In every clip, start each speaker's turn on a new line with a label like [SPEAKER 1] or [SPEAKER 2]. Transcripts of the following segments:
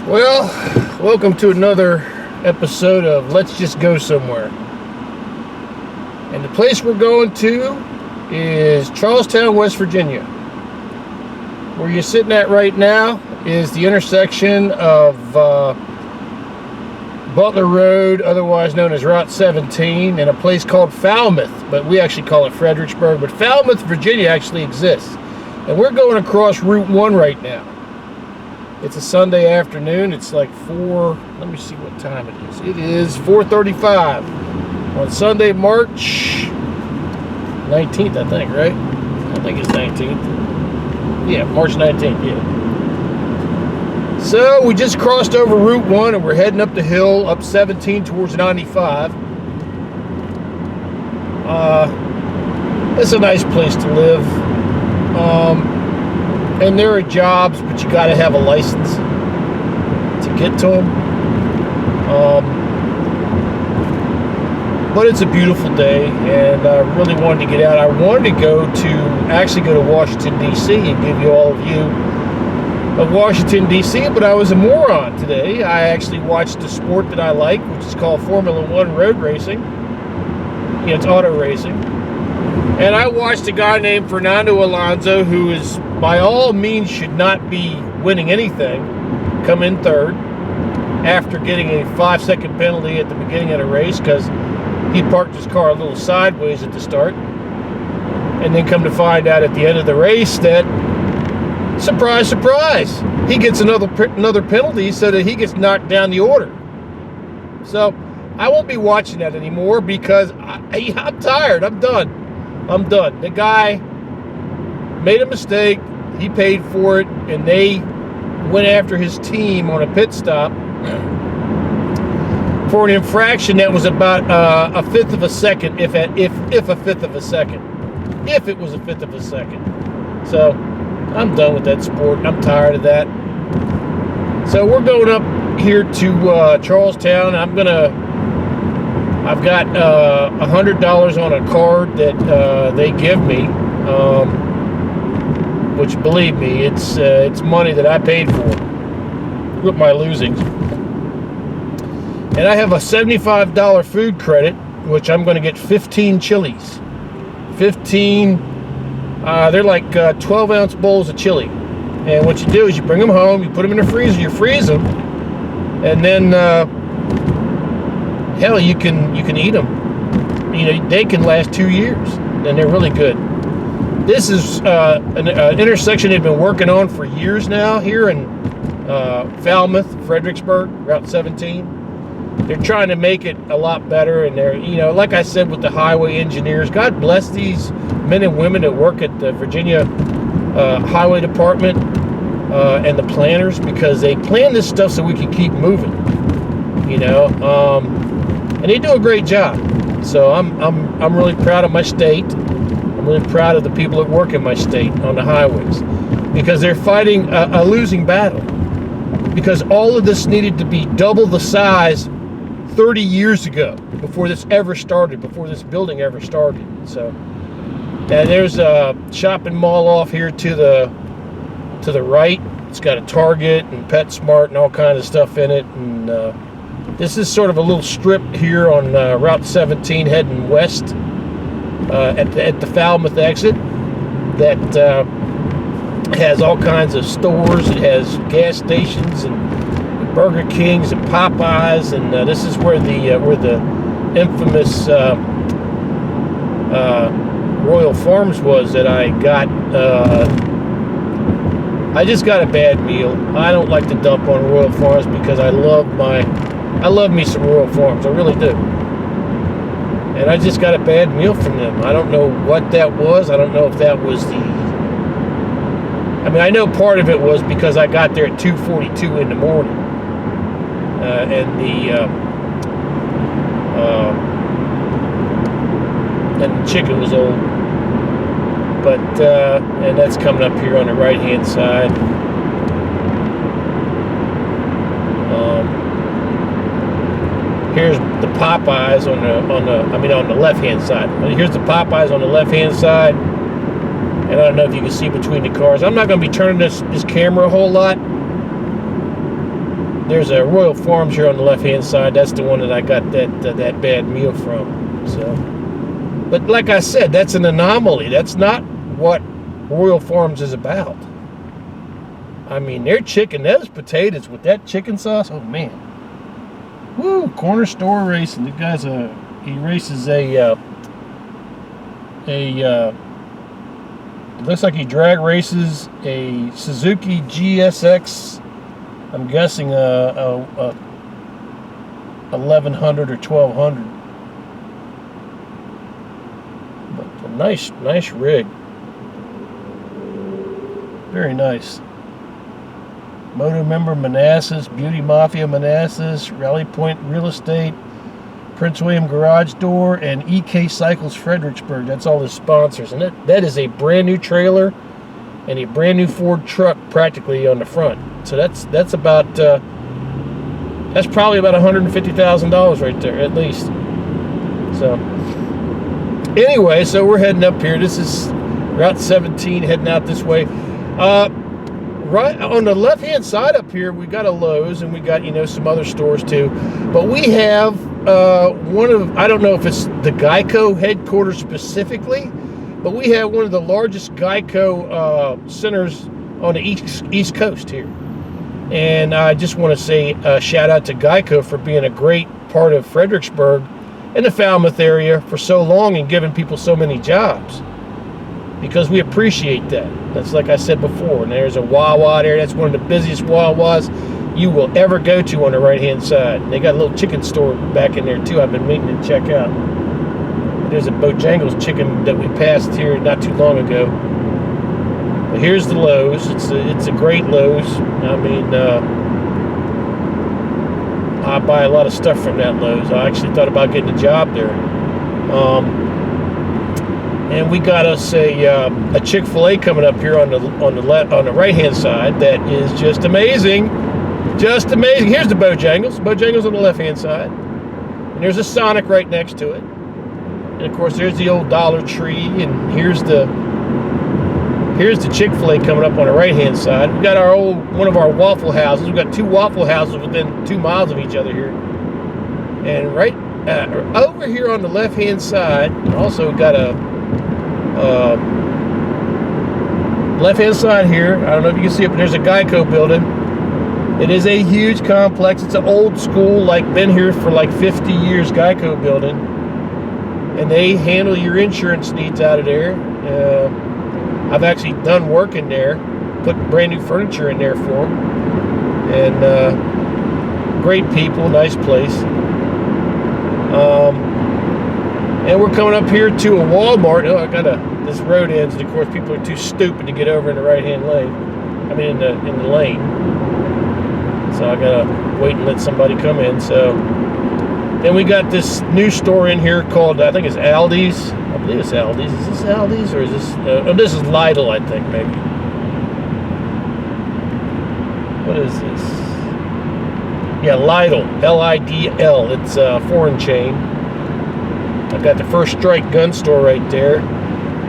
[SPEAKER 1] Well, welcome to another episode of Let's Just Go Somewhere. And the place we're going to is CHTOWN, West Virginia. Where you're sitting at right now is the intersection of Butler Road, otherwise known as Route 17, and a place called Falmouth, but we actually call it Fredericksburg. But Falmouth, Virginia actually exists. And we're going across Route 1 right now. It's a Sunday afternoon. It's like let me see what time it is. It is 4:35 on Sunday, March 19th, I think, right? I think it's 19th. Yeah, March 19th, yeah. So we just crossed over Route 1 and we're heading up the hill, up 17 towards 95. It's a nice place to live. And there are jobs, but you got to have a license to get to them. But it's a beautiful day, and I really wanted to get out. I wanted to actually go to Washington, D.C. and give you all a view of Washington, D.C., but I was a moron today. I actually watched the sport that I like, which is called Formula One road racing. Yeah, it's auto racing. And I watched a guy named Fernando Alonso, who is by all means should not be winning anything, come in third after getting a 5-second penalty at the beginning of the race because he parked his car a little sideways at the start, and then come to find out at the end of the race that, surprise, surprise, he gets another penalty so that he gets knocked down the order. So I won't be watching that anymore because I'm tired. I'm done. The guy made a mistake, he paid for it, and they went after his team on a pit stop for an infraction that was about a fifth of a second, if a fifth of a second. If it was a fifth of a second. So, I'm done with that sport. I'm tired of that. So, we're going up here to Charlestown. I've got $100 on a card that they give me, which, believe me, it's money that I paid for with my losings. And I have a $75 food credit, which I'm going to get 15 chilies. 15, they're like 12-ounce bowls of chili. And what you do is you bring them home, you put them in the freezer, you freeze them, and then hell, you can eat them. You know, they can last 2 years, and they're really good. This is an intersection they've been working on for years now here in Falmouth, Fredericksburg, Route 17. They're trying to make it a lot better, and they're, you know, like I said with the highway engineers, God bless these men and women that work at the Virginia Highway Department and the planners, because they plan this stuff so we can keep moving, you know. And they do a great job. So I'm really proud of my state. I'm really proud of the people that work in my state on the highways, because they're fighting a losing battle. Because all of this needed to be double the size 30 years ago before this ever started, before this building ever started. So, and there's a shopping mall off here to the right. It's got a Target and PetSmart and all kinds of stuff in it. And this is sort of a little strip here on Route 17 heading west at the Falmouth exit that has all kinds of stores. It has gas stations and Burger Kings and Popeyes, and this is where the infamous Royal Farms was that I got. I just got a bad meal. I don't like to dump on Royal Farms because I love me some Royal Farms. I really do. And I just got a bad meal from them. I don't know what that was. I don't know if that was I know part of it was because I got there at 2:42 in the morning. And the chicken was old. But, and that's coming up here on the right-hand side. Here's the Popeyes on the left-hand side. Here's the Popeyes on the left-hand side. And I don't know if you can see between the cars. I'm not going to be turning this camera a whole lot. there's a Royal Farms here on the left-hand side. That's the one that I got that bad meal from. So, but like I said, that's an anomaly. That's not what Royal Farms is about. I mean, their chicken, those potatoes with that chicken sauce. Oh man, woo! Corner store racing. The guy's he races it looks like he drag races a Suzuki GSX. I'm guessing a 1100 or 1200. But a nice rig. Very nice. Moto Member Manassas, Beauty Mafia Manassas, Rally Point Real Estate, Prince William Garage Door, and EK Cycles Fredericksburg. That's all his sponsors. And that is a brand new trailer and a brand new Ford truck practically on the front. So that's about that's probably about $150,000 right there at least. So anyway, so we're heading up here. This is Route 17 heading out this way. Right on the left-hand side up here, we got a Lowe's and we got, some other stores too. But we have one of, I don't know if it's the Geico headquarters specifically, but we have one of the largest Geico centers on the East Coast here. And I just want to say shout out to Geico for being a great part of Fredericksburg and the Falmouth area for so long and giving people so many jobs. Because we appreciate that. That's like I said before. And there's a Wawa there. That's one of the busiest Wawas you will ever go to on the right-hand side. And they got a little chicken store back in there too. I've been meaning to check out. There's a Bojangles chicken that we passed here not too long ago. But here's the Lowe's. It's a great Lowe's. I mean, I buy a lot of stuff from that Lowe's. I actually thought about getting a job there. And we got us a Chick-fil-A coming up here on the right-hand side. That is just amazing, just amazing. Here's the Bojangles. Bojangles on the left-hand side, and there's a Sonic right next to it. And of course, there's the old Dollar Tree, and here's the Chick-fil-A coming up on the right-hand side. We got one of our Waffle Houses. We've got two Waffle Houses within 2 miles of each other here, and right over here on the left-hand side, also got a left-hand side here. I don't know if you can see it, but there's a Geico building. It is a huge complex. It's an old school, been here for 50 years Geico building. And they handle your insurance needs out of there. I've actually done work in there, put brand new furniture in there for them. And great people, nice place. And we're coming up here to a Walmart. Oh, this road ends, and of course people are too stupid to get over in the right-hand lane. I mean in the lane. So I gotta wait and let somebody come in. So then we got this new store in here called, I think it's Aldi's. I believe it's Aldi's. Is this Aldi's or is this? This is Lidl, I think maybe. What is this? Yeah, Lidl. L-I-D-L. It's a foreign chain. I've got the First Strike gun store right there.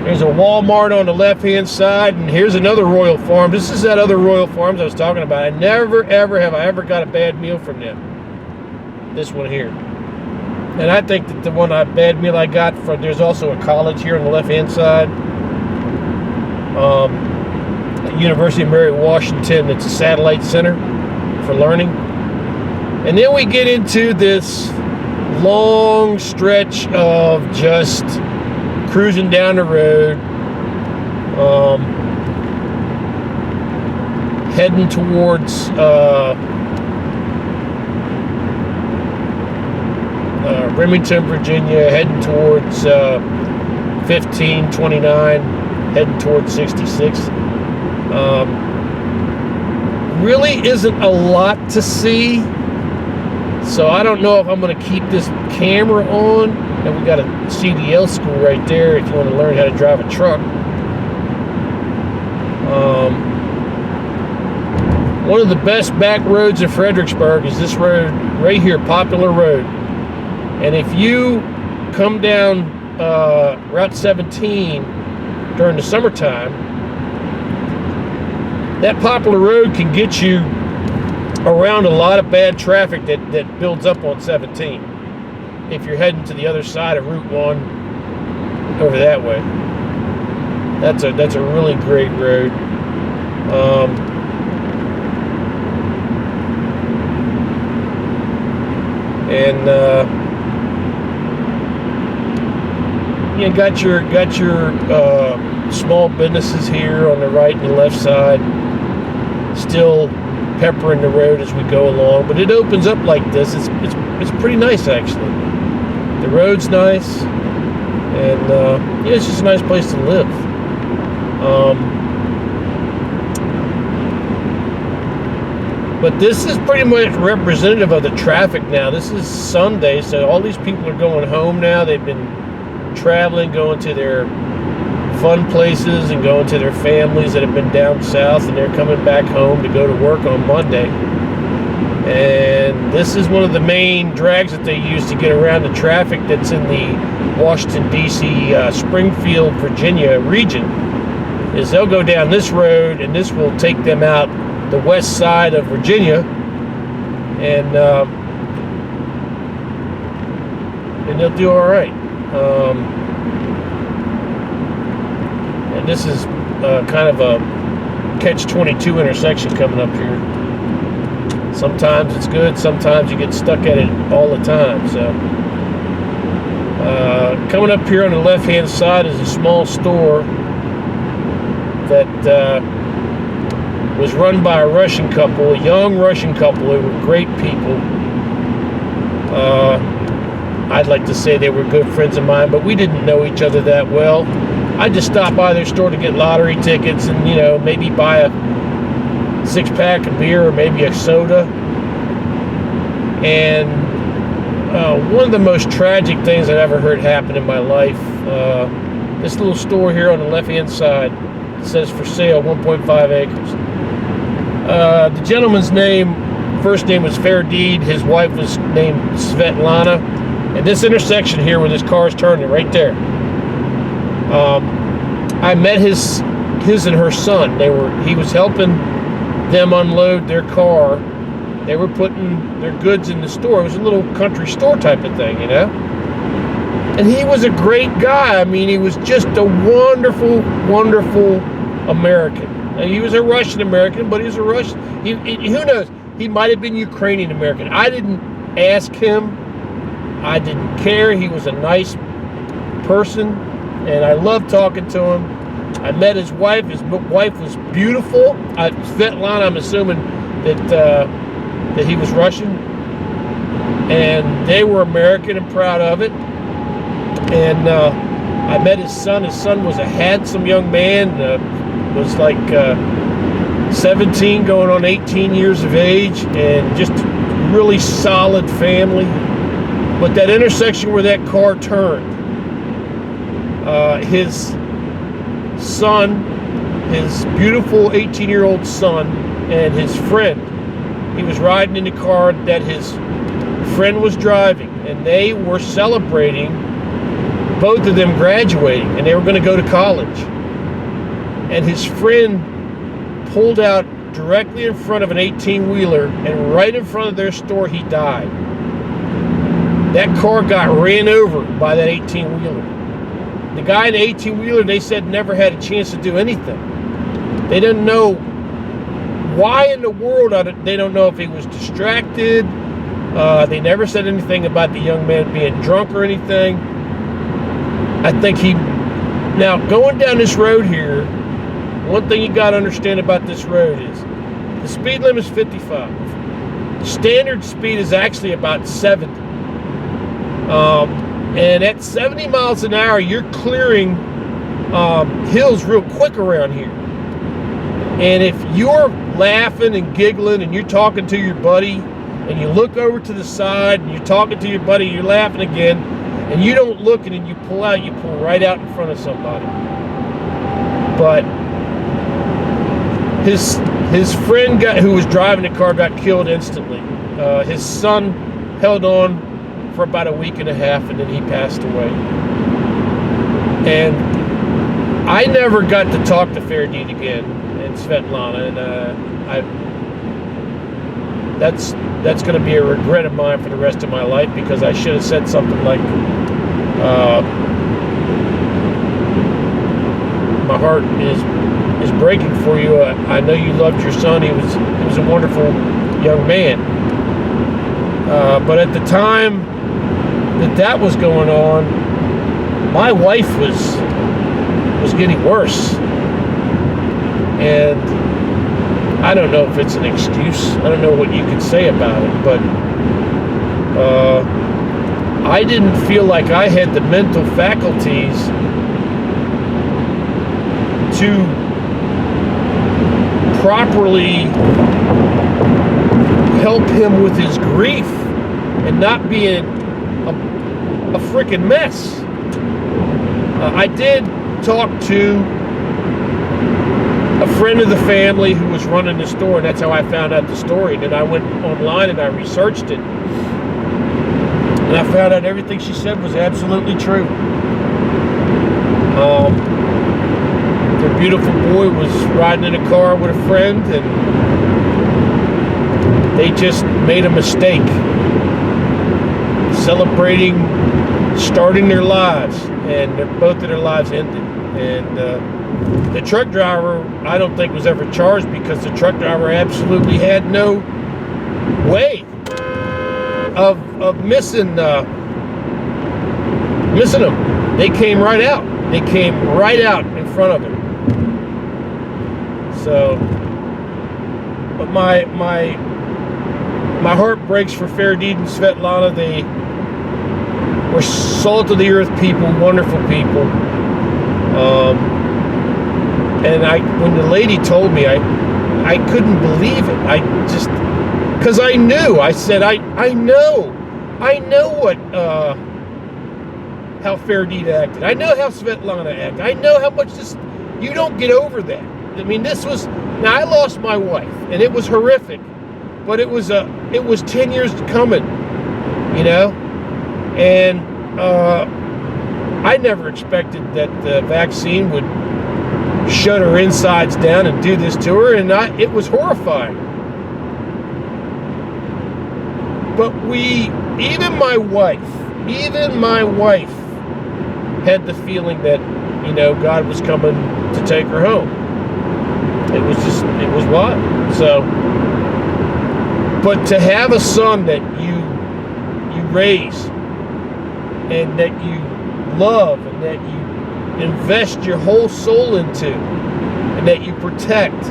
[SPEAKER 1] There's a Walmart on the left-hand side, and here's another Royal Farms. This is that other Royal Farms I was talking about. I never, ever have I ever got a bad meal from them. This one here. And I think that the bad meal I got from, there's also a college here on the left-hand side. University of Mary Washington. It's a satellite center for learning. And then we get into this long stretch of just cruising down the road, heading towards Remington, Virginia, heading towards 1529, heading towards 66. Really isn't a lot to see. So I don't know if I'm going to keep this camera on. And we got a CDL school right there if you want to learn how to drive a truck. One of the best back roads in Fredericksburg is this road right here, Popular Road. And if you come down Route 17 during the summertime, that Popular Road can get you around a lot of bad traffic that builds up on 17 if you're heading to the other side of Route 1 over that way. That's a really great road. You got your small businesses here on the right and the left side, still peppering the road as we go along. But it opens up like this. It's pretty nice, actually. The road's nice, and yeah, it's just a nice place to live. But this is pretty much representative of the traffic now. This is Sunday, so all these people are going home now. They've been traveling, going to their fun places and going to their families that have been down south, and they're coming back home to go to work on Monday. And this is one of the main drags that they use to get around the traffic that's in the Washington, D.C., Springfield, Virginia region, is they'll go down this road, and this will take them out the west side of Virginia, and they'll do all right. And this is kind of a catch-22 intersection coming up here. Sometimes it's good, sometimes you get stuck at it all the time. So coming up here on the left-hand side is a small store that was run by a Russian couple, a young Russian couple. They were great people. I'd like to say they were good friends of mine, but we didn't know each other that well. I just stopped by their store to get lottery tickets and, you know, maybe buy a 6-pack of beer or maybe a soda. And one of the most tragic things I've ever heard happen in my life, this little store here on the left-hand side, it says for sale, 1.5 acres. The gentleman's first name was Fairdeed. His wife was named Svetlana. And this intersection here where this car is turning, right there, I met his and her son. He was helping them unload their car. They were putting their goods in the store. It was a little country store type of thing, you know. And he was a great guy. I mean, he was just a wonderful, wonderful American. Now, he was a Russian American, but he was a Russian. Who knows? He might have been Ukrainian American. I didn't ask him. I didn't care. He was a nice person, and I loved talking to him. I met his wife. His wife was beautiful. Svetlana, I'm assuming that he was Russian, and they were American and proud of it. And I met his son. His son was a handsome young man, was like 17 going on 18 years of age, and just really solid family. But that intersection where that car turned, his son, his beautiful 18-year-old son, and his friend, he was riding in the car that his friend was driving, and they were celebrating both of them graduating, and they were going to go to college. And his friend pulled out directly in front of an 18-wheeler, and right in front of their store, he died. That car got ran over by that 18-wheeler. The guy in the 18-wheeler, they said, never had a chance to do anything. They didn't know why in the world. They don't know if he was distracted. They never said anything about the young man being drunk or anything. I think now going down this road here, one thing you got to understand about this road is the speed limit is 55. Standard speed is actually about 70. And at 70 miles an hour, you're clearing hills real quick around here. And if you're laughing and giggling and you're talking to your buddy, and you look over to the side and you're talking to your buddy, you're laughing again, and you don't look, and then you pull right out in front of somebody. But his friend who was driving the car got killed instantly. His son held on for about a week and a half, and then he passed away. And I never got to talk to Fairdeed again and Svetlana, and that's going to be a regret of mine for the rest of my life, because I should have said something like, my heart is breaking for you. I know you loved your son. He was a wonderful young man. But at the time that was going on, my wife was getting worse. And I don't know if it's an excuse. I don't know what you could say about it, but I didn't feel like I had the mental faculties to properly help him with his grief and not be a freaking mess. I did talk to a friend of the family who was running the store, and that's how I found out the story. And then I went online and I researched it, and I found out everything she said was absolutely true. Their beautiful boy was riding in a car with a friend, and they just made a mistake celebrating starting their lives, and both of their lives ended. And the truck driver, I don't think, was ever charged, because the truck driver absolutely had no way of missing them. They came right out. They came right out in front of him. So, but my heart breaks for Farideh and Svetlana. They were salt of the earth people, wonderful people. And when the lady told me, I couldn't believe it. I just, because I knew. I said, I know what how Farideh acted. I know how Svetlana acted. I know how much this. You don't get over that. I mean, this was. Now, I lost my wife, and it was horrific, but it was 10 years coming, you know, and I never expected that the vaccine would shut her insides down and do this to her, and it was horrifying. But even my wife had the feeling that, you know, God was coming to take her home. It was wild. So, but to have a son that you raise and that you love and that you invest your whole soul into and that you protect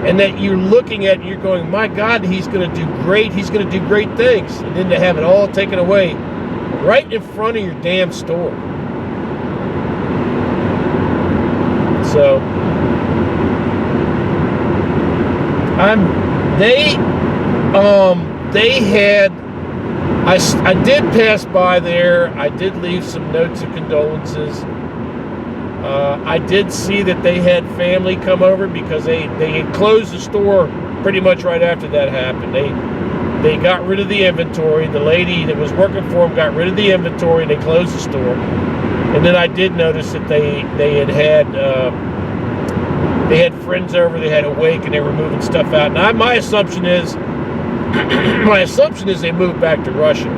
[SPEAKER 1] and that you're looking at and you're going, my God, he's going to do great things, and then to have it all taken away right in front of your damn store. So I did pass by there. I did leave some notes of condolences. I did see that they had family come over, because they had closed the store pretty much right after that happened. They got rid of the inventory. The lady that was working for them got rid of the inventory, and they closed the store. And then I did notice that they had friends over. They had a wake, and they were moving stuff out. Now, my assumption is they moved back to Russia,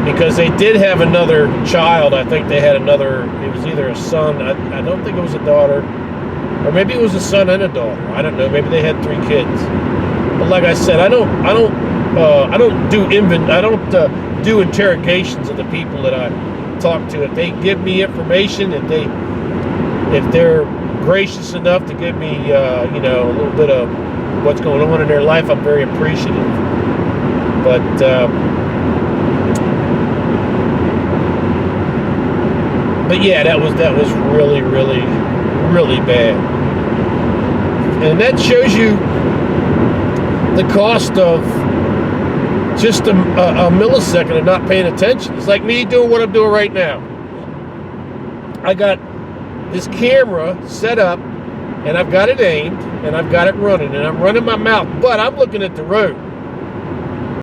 [SPEAKER 1] because they did have another child. I think they had another. It was either a son. I don't think it was a daughter, or maybe it was a son and a daughter. I don't know. Maybe they had 3 kids. But like I said, I don't do interrogations of the people that I talk to. If they give me information, if they're gracious enough to give me a little bit of what's going on in their life, I'm very appreciative. But yeah, that was really, really, really bad. And that shows you the cost of just a millisecond of not paying attention. It's like me doing what I'm doing right now. I got this camera set up, and I've got it aimed, and I've got it running, and I'm running my mouth, but I'm looking at the road.